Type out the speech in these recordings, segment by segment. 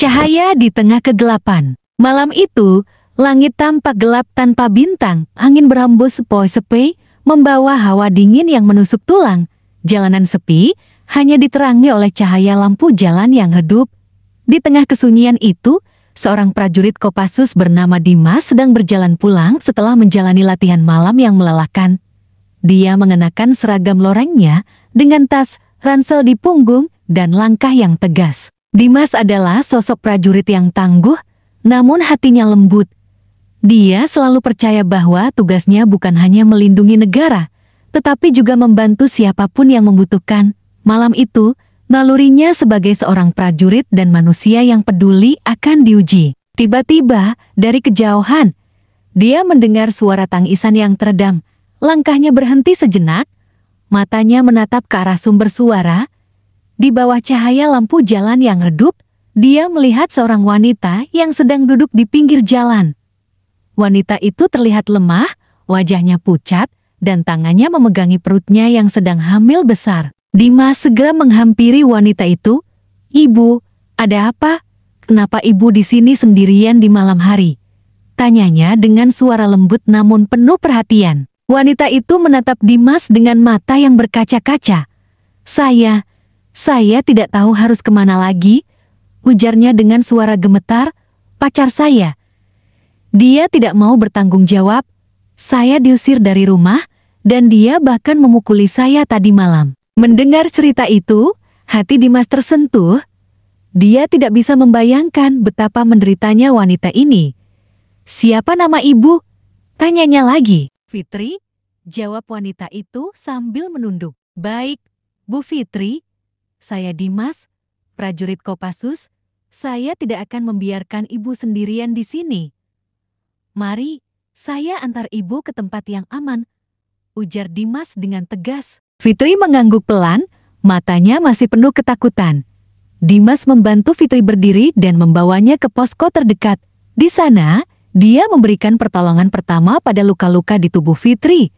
Cahaya di tengah kegelapan. Malam itu, langit tampak gelap tanpa bintang, angin berhembus sepoi-sepoi, membawa hawa dingin yang menusuk tulang. Jalanan sepi, hanya diterangi oleh cahaya lampu jalan yang redup. Di tengah kesunyian itu, seorang prajurit Kopassus bernama Dimas sedang berjalan pulang setelah menjalani latihan malam yang melelahkan. Dia mengenakan seragam lorengnya dengan tas, ransel di punggung, dan langkah yang tegas. Dimas adalah sosok prajurit yang tangguh, namun hatinya lembut. Dia selalu percaya bahwa tugasnya bukan hanya melindungi negara, tetapi juga membantu siapapun yang membutuhkan. Malam itu, nalurinya sebagai seorang prajurit dan manusia yang peduli akan diuji. Tiba-tiba, dari kejauhan, dia mendengar suara tangisan yang teredam. Langkahnya berhenti sejenak, matanya menatap ke arah sumber suara. Di bawah cahaya lampu jalan yang redup, dia melihat seorang wanita yang sedang duduk di pinggir jalan. Wanita itu terlihat lemah, wajahnya pucat, dan tangannya memegangi perutnya yang sedang hamil besar. Dimas segera menghampiri wanita itu. "Ibu, ada apa? Kenapa ibu di sini sendirian di malam hari?" tanyanya dengan suara lembut namun penuh perhatian. Wanita itu menatap Dimas dengan mata yang berkaca-kaca. Saya tidak tahu harus kemana lagi," ujarnya dengan suara gemetar. "Pacar saya. Dia tidak mau bertanggung jawab. Saya diusir dari rumah, dan dia bahkan memukuli saya tadi malam." Mendengar cerita itu, hati Dimas tersentuh. Dia tidak bisa membayangkan betapa menderitanya wanita ini. "Siapa nama ibu?" tanyanya lagi. "Fitri," jawab wanita itu sambil menunduk. "Baik, Bu Fitri. Saya Dimas, prajurit Kopassus. Saya tidak akan membiarkan ibu sendirian di sini. Mari, saya antar ibu ke tempat yang aman," ujar Dimas dengan tegas. Fitri mengangguk pelan, matanya masih penuh ketakutan. Dimas membantu Fitri berdiri dan membawanya ke posko terdekat. Di sana, dia memberikan pertolongan pertama pada luka-luka di tubuh Fitri.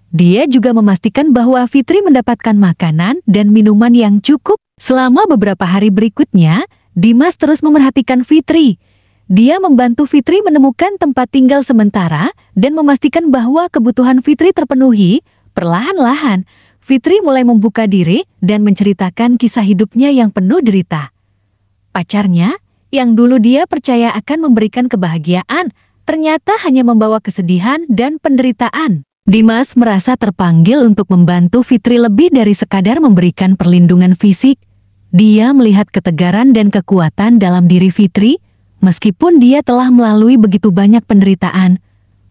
Dia juga memastikan bahwa Fitri mendapatkan makanan dan minuman yang cukup. Selama beberapa hari berikutnya, Dimas terus memerhatikan Fitri. Dia membantu Fitri menemukan tempat tinggal sementara dan memastikan bahwa kebutuhan Fitri terpenuhi. Perlahan-lahan, Fitri mulai membuka diri dan menceritakan kisah hidupnya yang penuh derita. Pacarnya, yang dulu dia percaya akan memberikan kebahagiaan, ternyata hanya membawa kesedihan dan penderitaan. Dimas merasa terpanggil untuk membantu Fitri lebih dari sekadar memberikan perlindungan fisik. Dia melihat ketegaran dan kekuatan dalam diri Fitri, meskipun dia telah melalui begitu banyak penderitaan.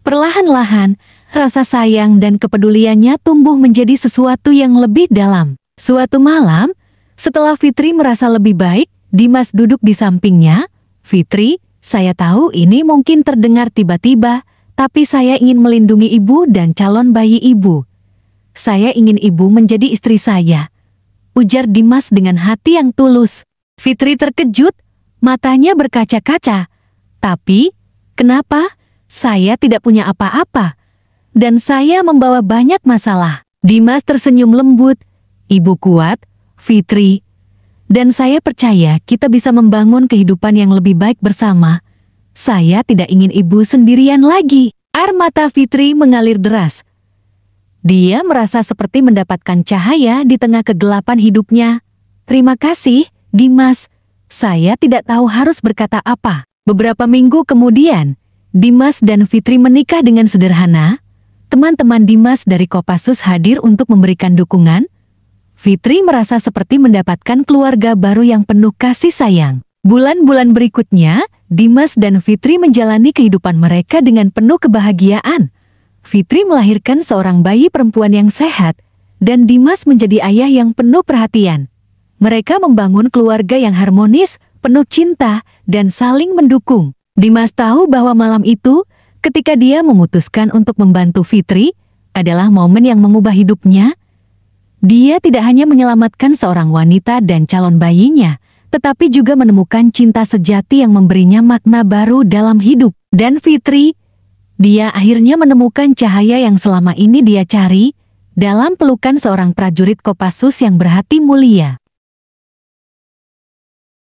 Perlahan-lahan, rasa sayang dan kepeduliannya tumbuh menjadi sesuatu yang lebih dalam. Suatu malam, setelah Fitri merasa lebih baik, Dimas duduk di sampingnya. "Fitri, saya tahu ini mungkin terdengar tiba-tiba, tapi saya ingin melindungi ibu dan calon bayi ibu. Saya ingin ibu menjadi istri saya," ujar Dimas dengan hati yang tulus. Fitri terkejut, matanya berkaca-kaca. "Tapi, kenapa? Saya tidak punya apa-apa. Dan saya membawa banyak masalah." Dimas tersenyum lembut. "Ibu kuat, Fitri. Dan saya percaya kita bisa membangun kehidupan yang lebih baik bersama. Saya tidak ingin ibu sendirian lagi." Air mata Fitri mengalir deras. Dia merasa seperti mendapatkan cahaya di tengah kegelapan hidupnya. "Terima kasih, Dimas. Saya tidak tahu harus berkata apa." Beberapa minggu kemudian, Dimas dan Fitri menikah dengan sederhana. Teman-teman Dimas dari Kopassus hadir untuk memberikan dukungan. Fitri merasa seperti mendapatkan keluarga baru yang penuh kasih sayang. Bulan-bulan berikutnya, Dimas dan Fitri menjalani kehidupan mereka dengan penuh kebahagiaan. Fitri melahirkan seorang bayi perempuan yang sehat, dan Dimas menjadi ayah yang penuh perhatian. Mereka membangun keluarga yang harmonis, penuh cinta, dan saling mendukung. Dimas tahu bahwa malam itu, ketika dia memutuskan untuk membantu Fitri, adalah momen yang mengubah hidupnya. Dia tidak hanya menyelamatkan seorang wanita dan calon bayinya, tetapi juga menemukan cinta sejati yang memberinya makna baru dalam hidup. Dan Fitri, dia akhirnya menemukan cahaya yang selama ini dia cari, dalam pelukan seorang prajurit Kopassus yang berhati mulia.